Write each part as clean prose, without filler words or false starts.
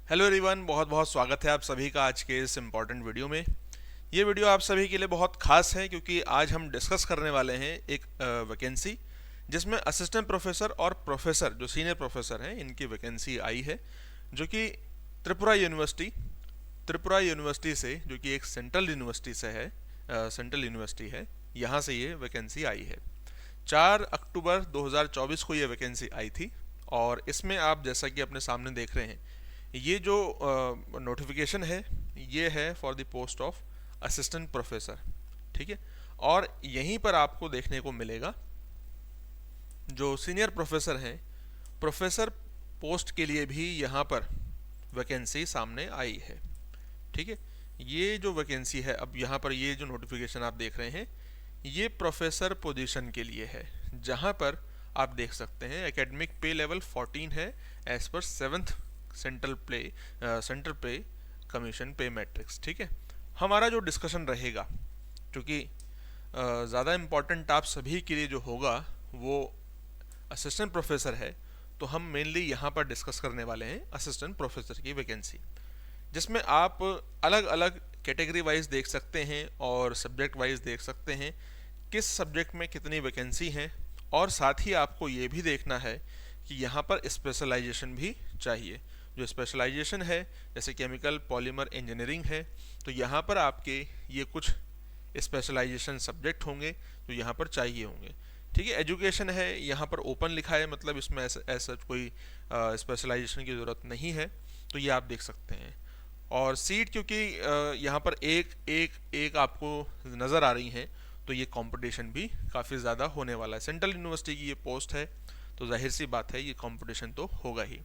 Hello everyone, बहुत बहुत स्वागत है आप सभी का आज के इस इम्पॉर्टेंट वीडियो में। ये वीडियो आप सभी के लिए बहुत खास है क्योंकि आज हम डिस्कस करने वाले हैं एक वैकेंसी जिसमें असिस्टेंट प्रोफेसर और प्रोफेसर जो सीनियर प्रोफेसर हैं इनकी वैकेंसी आई है, जो कि त्रिपुरा यूनिवर्सिटी से, जो कि एक सेंट्रल यूनिवर्सिटी से है, सेंट्रल यूनिवर्सिटी है, यहाँ से ये वैकेंसी आई है। 4 अक्टूबर 2024 को ये वैकेंसी आई थी और इसमें आप जैसा कि अपने सामने देख रहे हैं, ये जो नोटिफिकेशन है ये है for the post of assistant professor. ठीक है। और यहीं पर आपको देखने को मिलेगा जो सीनियर प्रोफेसर हैं, प्रोफेसर पोस्ट के लिए भी यहाँ पर वैकेंसी सामने आई है। ठीक है। ये जो वैकेंसी है, अब यहाँ पर ये जो नोटिफिकेशन आप देख रहे हैं ये प्रोफेसर पोजीशन के लिए है, जहाँ पर आप देख सकते हैं एकेडमिक पे लेवल 14 है एज पर 7th सेंट्रल पे कमीशन पे मैट्रिक्स। ठीक है। हमारा जो डिस्कशन रहेगा, क्योंकि ज़्यादा इम्पोर्टेंट आप सभी के लिए जो होगा वो असिस्टेंट प्रोफेसर है, तो हम मेनली यहाँ पर डिस्कस करने वाले हैं असिस्टेंट प्रोफेसर की वैकेंसी, जिसमें आप अलग अलग कैटेगरी वाइज देख सकते हैं और सब्जेक्ट वाइज देख सकते हैं किस सब्जेक्ट में कितनी वैकेंसी हैं। और साथ ही आपको ये भी देखना है कि यहाँ पर स्पेशलाइजेशन भी चाहिए। जो स्पेशलाइजेशन है जैसे केमिकल पॉलीमर इंजीनियरिंग है, तो यहाँ पर आपके ये कुछ स्पेशलाइजेशन सब्जेक्ट होंगे जो यहाँ पर चाहिए होंगे। ठीक है। एजुकेशन है यहाँ पर ओपन लिखा है, मतलब इसमें ऐसा कोई स्पेशलाइजेशन की ज़रूरत नहीं है, तो ये आप देख सकते हैं। और सीट क्योंकि यहाँ पर एक एक एक आपको नज़र आ रही हैं, तो ये कंपटीशन भी काफ़ी ज़्यादा होने वाला है। सेंट्रल यूनिवर्सिटी की ये पोस्ट है, तो जाहिर सी बात है ये कंपटीशन तो होगा ही।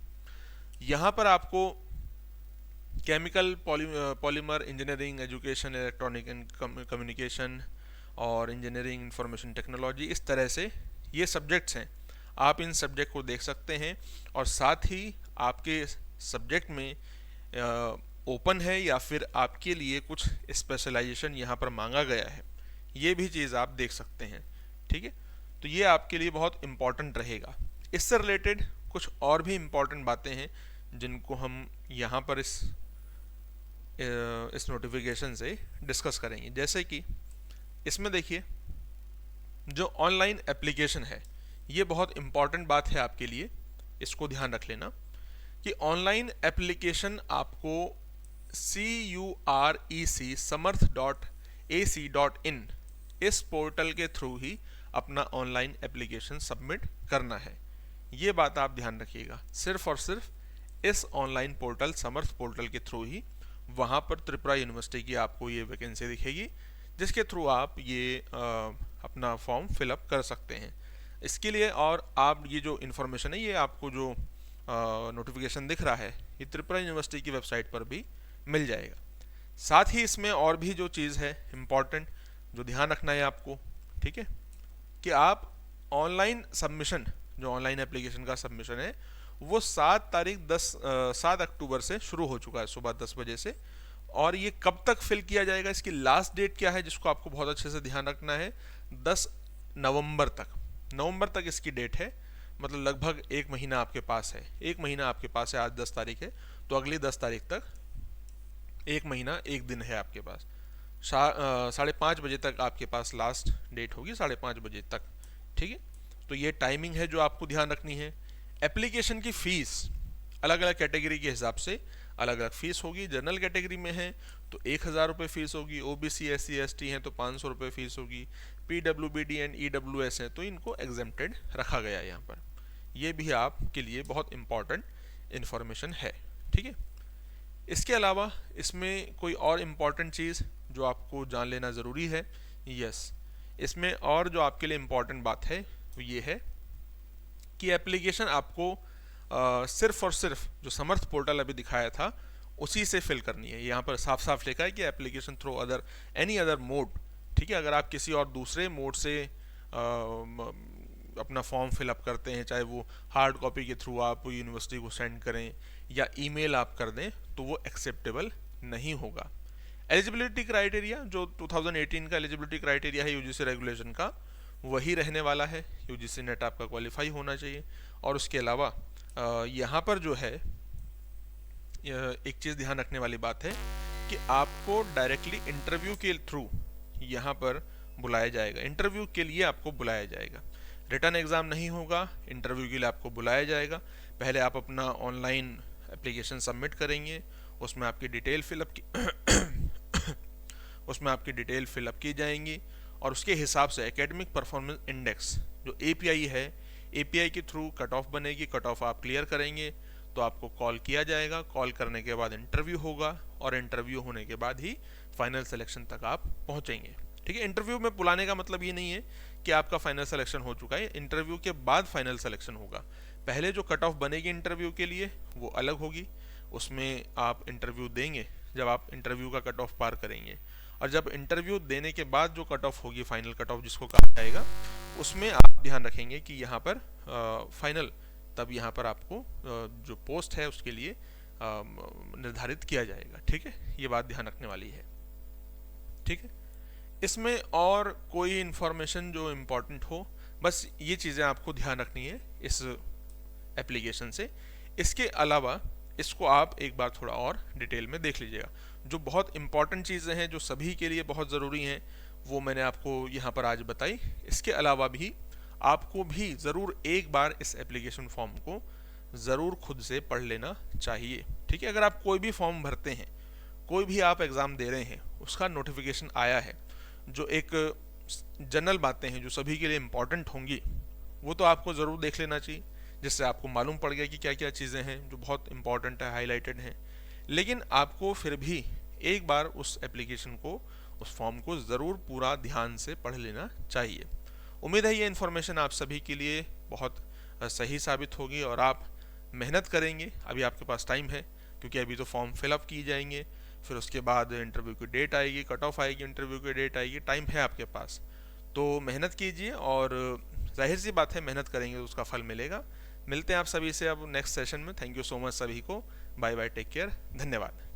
यहाँ पर आपको chemical polymer engineering, education, electronic and communication और इंजीनियरिंग इंफॉर्मेशन टेक्नोलॉजी, इस तरह से ये सब्जेक्ट्स हैं। आप इन सब्जेक्ट को देख सकते हैं और साथ ही आपके सब्जेक्ट में ओपन है या फिर आपके लिए कुछ स्पेशलाइजेशन यहाँ पर मांगा गया है, ये भी चीज़ आप देख सकते हैं। ठीक है। तो ये आपके लिए बहुत इम्पॉर्टेंट रहेगा। इससे रिलेटेड कुछ और भी इम्पॉर्टेंट बातें हैं जिनको हम यहाँ पर इस नोटिफिकेशन से डिस्कस करेंगे। जैसे कि इसमें देखिए जो ऑनलाइन एप्लीकेशन है, ये बहुत इम्पॉर्टेंट बात है आपके लिए, इसको ध्यान रख लेना कि ऑनलाइन एप्लीकेशन आपको CUREC samarth.ac.in इस पोर्टल के थ्रू ही अपना ऑनलाइन एप्लीकेशन सबमिट करना है। ये बात आप ध्यान रखिएगा, सिर्फ और सिर्फ इस ऑनलाइन पोर्टल समर्थ पोर्टल के थ्रू ही वहाँ पर त्रिपुरा यूनिवर्सिटी की आपको ये वैकेंसी दिखेगी, जिसके थ्रू आप ये अपना फॉर्म फिलअप कर सकते हैं। इसके लिए और आप ये जो इन्फॉर्मेशन है, ये आपको जो नोटिफिकेशन दिख रहा है, ये त्रिपुरा यूनिवर्सिटी की वेबसाइट पर भी मिल जाएगा। साथ ही इसमें और भी जो चीज़ है इम्पॉर्टेंट, जो ध्यान रखना है आपको, ठीक है, कि आप ऑनलाइन सबमिशन, जो ऑनलाइन एप्लीकेशन का सबमिशन है, वो 7 अक्टूबर से शुरू हो चुका है सुबह 10 बजे से। और ये कब तक फिल किया जाएगा, इसकी लास्ट डेट क्या है, जिसको आपको बहुत अच्छे से ध्यान रखना है, 10 नवंबर तक इसकी डेट है। मतलब लगभग एक महीना आपके पास है, आज 10 तारीख है, तो अगली 10 तारीख तक एक महीना एक दिन है आपके पास। 5:30 बजे तक आपके पास लास्ट डेट होगी, 5:30 बजे तक। ठीक है। तो ये टाइमिंग है जो आपको ध्यान रखनी है। एप्लीकेशन की फ़ीस अलग अलग कैटेगरी के हिसाब से अलग अलग फ़ीस होगी। जनरल कैटेगरी में है तो 1,000 रुपये फ़ीस होगी, OBC SC ST हैं तो 500 रुपये फ़ीस होगी, PWBD एंड EWS हैं तो इनको एग्जेम्प्टेड रखा गया है यहाँ पर। ये भी आपके लिए बहुत इम्पॉर्टेंट इन्फॉर्मेशन है। ठीक है। इसके अलावा इसमें कोई और इम्पॉर्टेंट चीज़ जो आपको जान लेना ज़रूरी है, यस, इसमें और जो आपके लिए इम्पॉर्टेंट बात है वो ये है कि एप्लीकेशन आपको सिर्फ और सिर्फ जो समर्थ पोर्टल अभी दिखाया था उसी से फिल करनी है। यहाँ पर साफ साफ लिखा है कि application through any other mode. ठीक है। अगर आप किसी और दूसरे मोड से अपना फॉर्म फिलअप करते हैं, चाहे वो हार्ड कॉपी के थ्रू आप यूनिवर्सिटी को सेंड करें या ईमेल आप कर दें, तो वो एक्सेप्टेबल नहीं होगा। एलिजिबिलिटी क्राइटेरिया जो 2018 का एलिजिबिलिटी क्राइटेरिया है यूजीसी रेगुलेशन का, वही रहने वाला है। यूजीसी नेट आपका क्वालिफाई होना चाहिए। और उसके अलावा यहाँ पर जो है एक चीज़ ध्यान रखने वाली बात है कि आपको डायरेक्टली इंटरव्यू के थ्रू यहाँ पर बुलाया जाएगा, इंटरव्यू के लिए आपको बुलाया जाएगा। रिटर्न एग्ज़ाम नहीं होगा, इंटरव्यू के लिए आपको बुलाया जाएगा। पहले आप अपना ऑनलाइन एप्लीकेशन सबमिट करेंगे, उसमें आपकी डिटेल फिलअप की उसमें आपकी डिटेल फिलअप की जाएंगी और उसके हिसाब से एकेडमिक परफॉर्मेंस इंडेक्स जो एपीआई है, एपीआई के थ्रू कट ऑफ बनेगी। कट ऑफ आप क्लियर करेंगे तो आपको कॉल किया जाएगा, कॉल करने के बाद इंटरव्यू होगा और इंटरव्यू होने के बाद ही फाइनल सिलेक्शन तक आप पहुंचेंगे। ठीक है, इंटरव्यू में बुलाने का मतलब ये नहीं है कि आपका फाइनल सिलेक्शन हो चुका है, इंटरव्यू के बाद फाइनल सिलेक्शन होगा। पहले जो कट ऑफ बनेगी इंटरव्यू के लिए वो अलग होगी, उसमें आप इंटरव्यू देंगे जब आप इंटरव्यू का कट ऑफ पार करेंगे, और जब इंटरव्यू देने के बाद जो कट ऑफ होगी, फाइनल कट ऑफ जिसको कहा जाएगा, उसमें आप ध्यान रखेंगे कि यहाँ पर फाइनल, तब यहाँ पर आपको जो पोस्ट है उसके लिए निर्धारित किया जाएगा। ठीक है, ये बात ध्यान रखने वाली है। ठीक है, इसमें और कोई इन्फॉर्मेशन जो इम्पोर्टेंट हो, बस ये चीज़ें आपको ध्यान रखनी है इस एप्लीकेशन से। इसके अलावा इसको आप एक बार थोड़ा और डिटेल में देख लीजिएगा। जो बहुत इंपॉर्टेंट चीज़ें हैं जो सभी के लिए बहुत ज़रूरी हैं वो मैंने आपको यहाँ पर आज बताई। इसके अलावा भी आपको भी ज़रूर एक बार इस एप्लीकेशन फॉर्म को ज़रूर खुद से पढ़ लेना चाहिए। ठीक है, अगर आप कोई भी फॉर्म भरते हैं, कोई भी आप एग्ज़ाम दे रहे हैं, उसका नोटिफिकेशन आया है, जो एक जनरल बातें हैं जो सभी के लिए इम्पॉर्टेंट होंगी, वो तो आपको ज़रूर देख लेना चाहिए, जिससे आपको मालूम पड़ गया कि क्या क्या चीज़ें हैं जो बहुत इंपॉर्टेंट है, हाईलाइटेड हैं। लेकिन आपको फिर भी एक बार उस एप्लीकेशन को, उस फॉर्म को ज़रूर पूरा ध्यान से पढ़ लेना चाहिए। उम्मीद है ये इन्फॉर्मेशन आप सभी के लिए बहुत सही साबित होगी और आप मेहनत करेंगे। अभी आपके पास टाइम है क्योंकि अभी तो फॉर्म फिलअप किए जाएंगे, फिर उसके बाद इंटरव्यू की डेट आएगी, कट ऑफ आएगी, इंटरव्यू की डेट आएगी, टाइम है आपके पास। तो मेहनत कीजिए और जाहिर सी बात है मेहनत करेंगे तो उसका फल मिलेगा। मिलते हैं आप सभी से अब नेक्स्ट सेशन में। थैंक यू सो मच सभी को। बाय बाय, टेक केयर, धन्यवाद।